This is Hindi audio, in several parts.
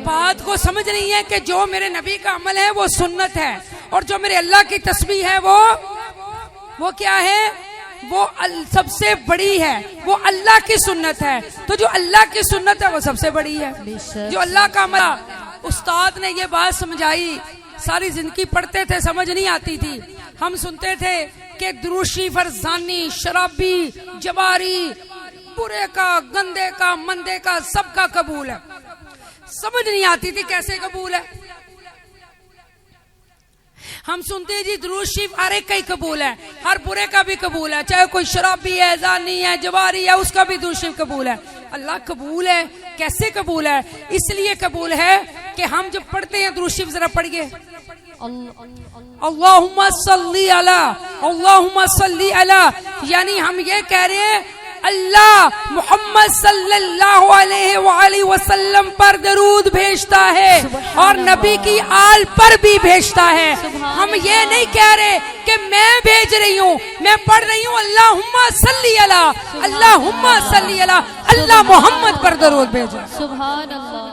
बात को समझ रही है कि जो मेरे नबी का अमल है वो सुन्नत है, और जो मेरे अल्लाह की तस्बीह है वो क्या है, वो सबसे बड़ी है, वो अल्लाह की सुन्नत है। तो जो अल्लाह की सुन्नत है वो सबसे बड़ी है। जो अल्लाह का अमल, उस्ताद ने ये बात समझाई, सारी जिंदगी पढ़ते थे, समझ नहीं आती थी। हम सुनते थे कि दुरूशी फरजानी, शराबी, जवारी, बुरे का, गंदे का, मंदे का, सबका कबूल है। समझ नहीं आती थी कैसे कबूल है। हम सुनते हैं जी दुरूद शरीफ हर एक का ही कबूल है, हर बुरे का भी कबूल है, चाहे कोई शराबी है, जानी है, जवारी है, उसका भी दुरूद शरीफ कबूल है। अल्लाह कबूल है, कैसे कबूल है? इसलिए कबूल है कि हम जब पढ़ते हैं दुरूद शरीफ, जरा पढ़िए, अल्लाहुम्मा सल्ली अला, अल्लाहुम्मा सल्ली अला, यानी हम ये कह रहे हैं अल्लाह मोहम्मद सल्लल्लाहु अलैहि वसल्लम पर दरूद भेजता है और नबी की आल पर भी भेजता है। हम ये नहीं कह रहे कि मैं भेज रही हूँ, मैं पढ़ रही हूँ अल्लाहुम्मा सल्ली अला, अल्लाहुम्मा सल्ली अला, अल्लाह मोहम्मद पर दरूद भेजा। सुभान अल्लाह।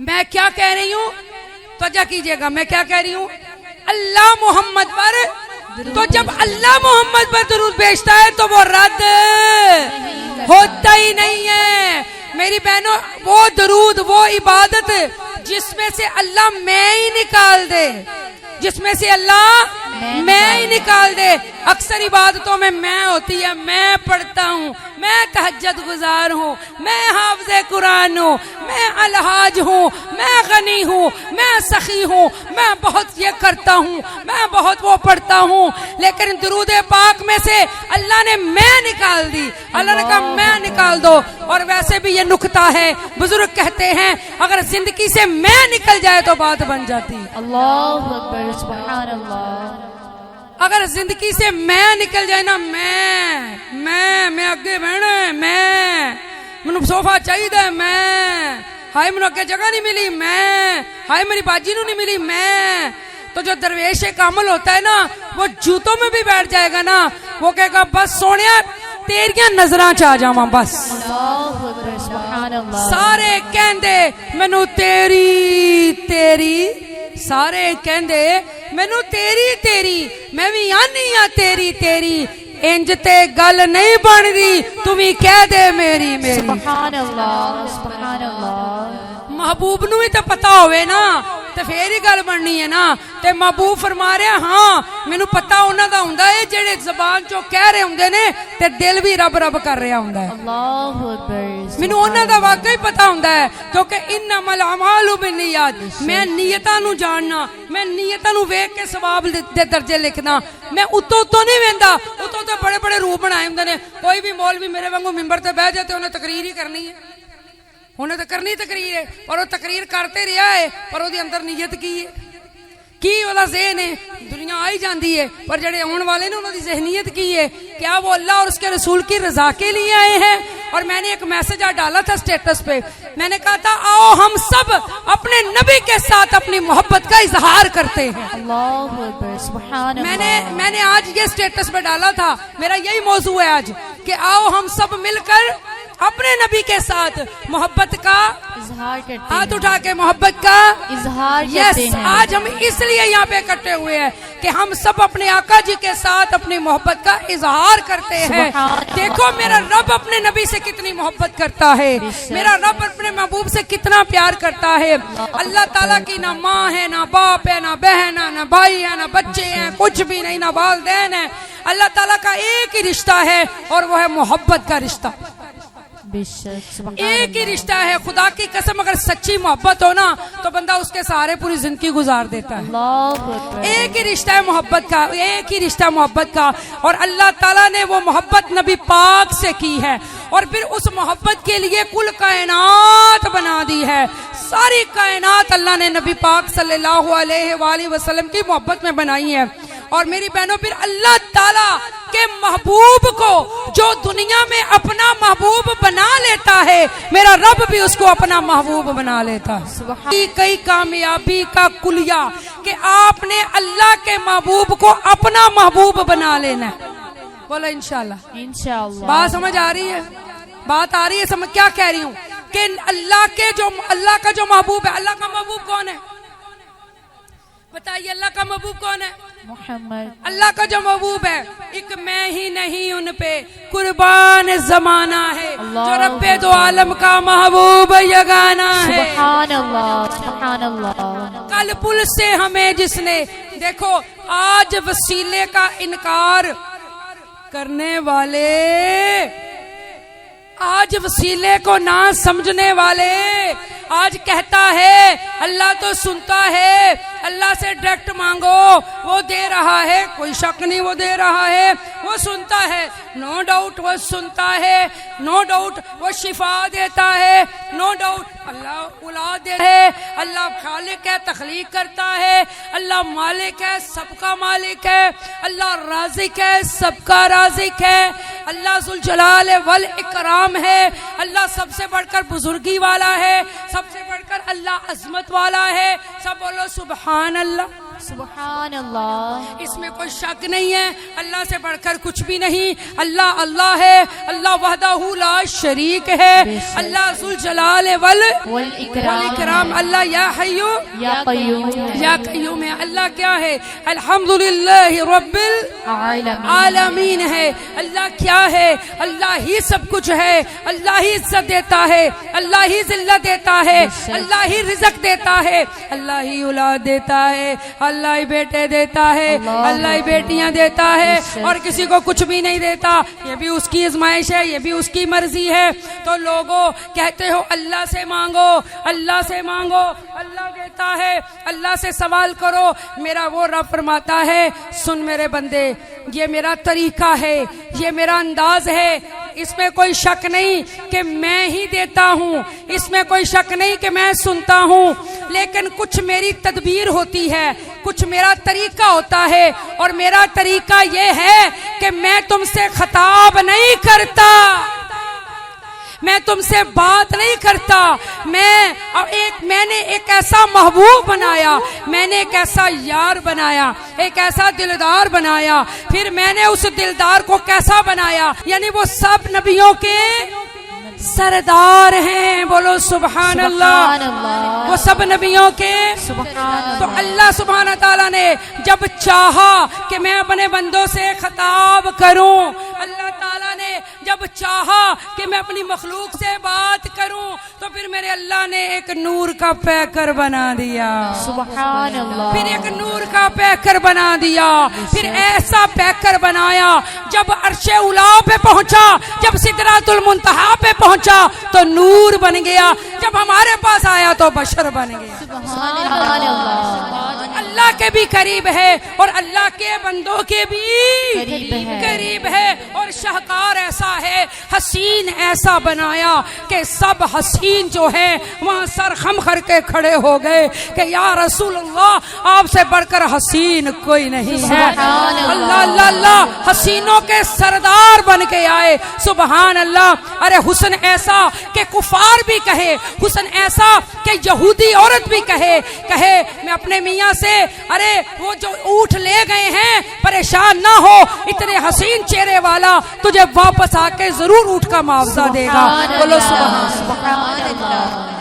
मैं क्या कह रही हूँ, तवज्जो कीजिएगा, मैं क्या कह रही हूँ, अल्लाह मोहम्मद पर, तो जब अल्लाह मोहम्मद पर दरूद भेजता है तो वो रद्द होता ही नहीं है मेरी बहनों। वो दरूद, वो इबादत जिसमें से अल्लाह मैं ही निकाल दे, जिसमें से अल्लाह मैं ही निकाल दे। अक्सर इबादतों में मैं होती है, मैं पढ़ता हूँ, मैं तहज्जुद गुजार हूँ, मैं हाफ़िज़े कुरान हूँ, मैं अलहाज हूँ, मैं गनी हूँ, मैं सखी हूँ, मैं बहुत ये करता हूँ, मैं बहुत वो पढ़ता हूँ। लेकिन दुरूद पाक में से अल्लाह ने मैं निकाल दी, अल्लाह ने कहा मैं निकाल दो। और वैसे भी ये नुक्ता है, बुजुर्ग कहते हैं अगर जिंदगी से मैं निकल जाए तो बात बन जाती। अल्लाह अकबर, सुभान अल्लाह। अगर जिंदगी से मैं निकल जाए ना, मैं अगे बहना, मैं सोफा चाहिए, मैं हाय मैनू अगे जगह नहीं मिली, मैं हाय मेरी बाजी नू नहीं मिली, मैं। तो जो दरवेश का अमल होता है ना, वो जूतों में भी बैठ जाएगा ना, वो कहेगा बस सोनिया तेरिया नजरां च आ जावां बस। सारे कहंदे मैनू तेरी तेरी, सारे कहंदे मैनू तेरी तेरी, मैं भी आनी आ तेरी तेरी, इंज ते गल नहीं बनदी, तू भी कह दे मेरी मेरी। सुभान अल्लाह, सुभान अल्लाह। महबूब नू भी तो पता होवे ना, ते फिर ही गल बननी है ना। ते महबूब फरमा रहे हाँ मैनू पता उन्हां दा हुंदा है जेड़े ज़बान चों कह रहे हुंदे ने ते दिल भी रब रब कर रहा हुंदा है। अल्लाहु अकबर। मैनू उन्हां दा वाकई पता हुंदा है, क्योंकि इन्नमल अमालु बिन्नियात, मैं नीयतां नू जानना, मैं नीयतां नू वेख के सवाब दे दर्जे लिखना। मैं उतो उतो नहीं वेंदा, उतो तो बड़े बड़े रूप बनाए हुंदे ने। कोई भी मौलवी मेरे वांगू मिंबर ते बैठ जाए ते उन्हें तकरीर ही करनी है, उन्हें तो करनी तकरीर है, पर वो तकरीर करते रहा है, पर वो अंदर नीयत की है, की वाला ज़हन है। दुनिया आई जाती है, पर जड़े आने वाले ने उन्होंने ज़हनियत की है, क्या वो अल्लाह और उसके रसूल की रजा के लिए आए हैं। और मैंने एक मैसेज आज डाला था स्टेटस पे, मैंने कहा था आओ हम सब अपने नबी के साथ अपनी मोहब्बत का इजहार करते हैं। मैंने आज ये स्टेटस पे डाला था, मेरा यही मौजू है आज कि आओ हम सब मिलकर अपने नबी के साथ मोहब्बत का इजहार करते हैं। हाथ उठा के मोहब्बत का इजहार करते हैं। आज हम इसलिए यहाँ पे इकट्ठे हुए हैं कि हम सब अपने आका जी के साथ अपनी मोहब्बत का इजहार करते हैं। देखो मेरा रब अपने नबी से कितनी मोहब्बत करता है, मेरा रब अपने महबूब से कितना प्यार करता है। अल्लाह ताला की ना माँ है, ना बाप है, ना बहन है, ना भाई है, ना बच्चे हैं, कुछ भी नहीं, ना वालिदैन है। अल्लाह ताला का एक ही रिश्ता है और वो है मोहब्बत का रिश्ता। एक ही रिश्ता है। खुदा की कसम अगर सच्ची मोहब्बत हो ना तो बंदा उसके सहारे पूरी जिंदगी गुजार देता है। एक ही रिश्ता है मोहब्बत का, एक ही रिश्ता मोहब्बत का। और अल्लाह ताला ने वो मोहब्बत नबी पाक से की है और फिर उस मोहब्बत के लिए कुल कायनात बना दी है। सारी कायनात अल्लाह ने नबी पाक सल्लल्लाहु अलैहि वसल्लम की मोहब्बत में बनाई है। और मेरी बहनों फिर अल्लाह ताला के महबूब को जो दुनिया में अपना महबूब बना लेता है, मेरा रब भी उसको अपना महबूब बना लेता है। कई कामयाबी का कुलिया कि आपने अल्लाह के महबूब को अपना महबूब बना लेना है। बोलो इंशाल्लाह। इंशाल्लाह। बात समझ आ रही है? बात आ रही है समझ? क्या कह रही हूँ लेकिन अल्लाह का जो महबूब है, अल्लाह का महबूब कौन है बताइए? अल्लाह का महबूब कौन है? मोहम्मद। अल्लाह का जो महबूब है, एक मैं ही नहीं उन पे कुर्बान जमाना है, जो रब्बे दो आलम का महबूब यगाना है। सुभान अल्लाह, सुभान अल्लाह। कल पुल से हमें जिसने, देखो आज वसीले का इनकार करने वाले, आज वसीले को ना समझने वाले, आज कहता है अल्लाह तो सुनता है, अल्लाह से डायरेक्ट मांगो वो दे रहा है, कोई शक नहीं वो दे रहा है, वो सुनता है, नो डाउट वो सुनता है, नो डाउट वो शिफा देता है, नो डाउट अल्लाह औलाद देता है, अल्लाह खालिक है, तखलीक करता है, अल्लाह मालिक है, सबका मालिक है, अल्लाह राज़िक है, सबका राज़िक है, अल्लाह जुल जलाल वल इकराम है, अल्लाह सबसे बढ़कर बुजुर्गी वाला है, सबसे बढ़कर अल्लाह अजमत वाला है। सब बोलो सुभान अल्लाह, सुभान अल्लाह। इसमें कोई शक नहीं है, अल्लाह से बढ़कर कुछ भी नहीं। अल्लाह अल्लाह है, अल्लाह वहदहू ला शरीक है, अल्लाह जुल जलाल वल इकराम, अल्लाह या हय्यू या कय्यूम है। अल्लाह क्या है? अल्हम्दुलिल्लाह रब्बिल आलमीन है। अल्लाह क्या है? अल्लाह ही सब कुछ है, अल्लाह ही इज्जत देता है, अल्लाह ही जिल्लत देता है, अल्लाह ही रिज़्क देता है, अल्लाह ही औलाद देता है, अल्लाह ही बेटे देता है, अल्लाह ही बेटियां देता है, और किसी को कुछ भी नहीं देता। ये भी उसकी आजमाइश है, ये भी उसकी मर्जी है। तो लोगों कहते हो अल्लाह से मांगो, अल्लाह से मांगो, अल्लाह देता है, अल्लाह से सवाल करो। मेरा वो रब फरमाता है, सुन मेरे बंदे, ये मेरा तरीका है, ये मेरा अंदाज है, इसमें कोई शक नहीं कि मैं ही देता हूँ, इसमें कोई शक नहीं कि मैं सुनता हूँ, लेकिन कुछ मेरी तदबीर होती है, कुछ मेरा तरीका होता है, और मेरा तरीका ये है कि मैं तुमसे खिताब नहीं करता, मैं तुमसे बात नहीं करता, मैंने एक ऐसा महबूब बनाया, मैंने एक ऐसा यार बनाया, एक ऐसा दिलदार बनाया। फिर मैंने उस दिलदार को कैसा बनाया? यानी वो सब नबियों के सरदार हैं, बोलो सुभान अल्लाह। वो सब नबियों के, तो अल्लाह सुभान ताला ने जब चाहा कि मैं अपने बंदों से खिताब करूं, अल्लाह ताला ने जब चाहा कि मैं अपनी मखलूक से बात करूं, तो फिर मेरे अल्लाह ने एक नूर का पैकर बना दिया, सुभान अल्लाह। फिर एक नूर का पैकर बना दिया, फिर ऐसा पैकर बनाया, जब अर्शे उला पे पहुंचा, जब सिदरातुल मुंतहा पे पहुंचा तो नूर बन गया, जब हमारे पास आया तो बशर बन गया। सुभान अल्लाह। अल्लाह के भी करीब है और अल्लाह के बंदों के भी करीब है। और शाहकार ऐसा है, हसीन ऐसा बनाया कि सब हसीन जो है वहाँ सर खम करके खड़े हो गए कि या रसूल अल्लाह, आपसे बढ़कर हसीन कोई नहीं है। अल्लाह अल्लाह अल्लाह, हसीनों के सरदार बन के आए, सुभान अल्लाह। अरे हुस्न ऐसा कि कुफार भी कहे, हुस्न ऐसा कि यहूदी औरत भी कहे मैं अपने मियाँ से, अरे वो जो ऊँट ले गए हैं परेशान ना हो, इतने हसीन चेहरे वाला तुझे वापस आके जरूर ऊँट का मुआवजा देगा। बोलो सुभान अल्लाह।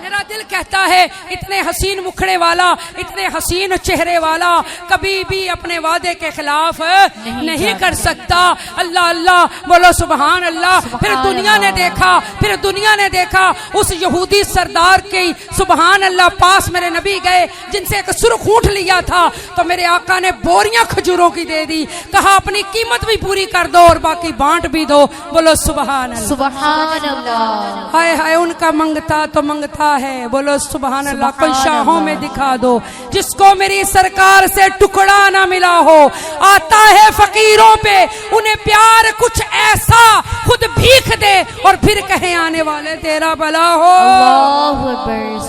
मेरा दिल कहता है इतने हसीन मुखड़े वाला, इतने हसीन चेहरे वाला कभी भी अपने वादे के खिलाफ नहीं कर सकता। अल्लाह अल्लाह, बोलो सुभान अल्लाह। फिर दुनिया ने देखा उस यहूदी सरदार के सुभान अल्लाह पास मेरे नबी गए, जिनसे एक सुर्ख ऊँट लिया था, तो मेरे आका ने बोरियां खजूरों की दे दी, कहा अपनी कीमत भी पूरी कर दो और बाकी बांट भी दो। बोलो सुभान अल्लाह, सुभान अल्लाह। हाय हाय, उनका मंगता तो मंगता है, बोलो सुभान अल्लाह। कोई शाहों में दिखा दो जिसको मेरी सरकार से टुकड़ा ना मिला हो, आता है फकीरों पे उन्हें प्यार कुछ ऐसा, खुद भीख दे और फिर कहे आने वाले तेरा भला हो। अल्लाहु अकबर।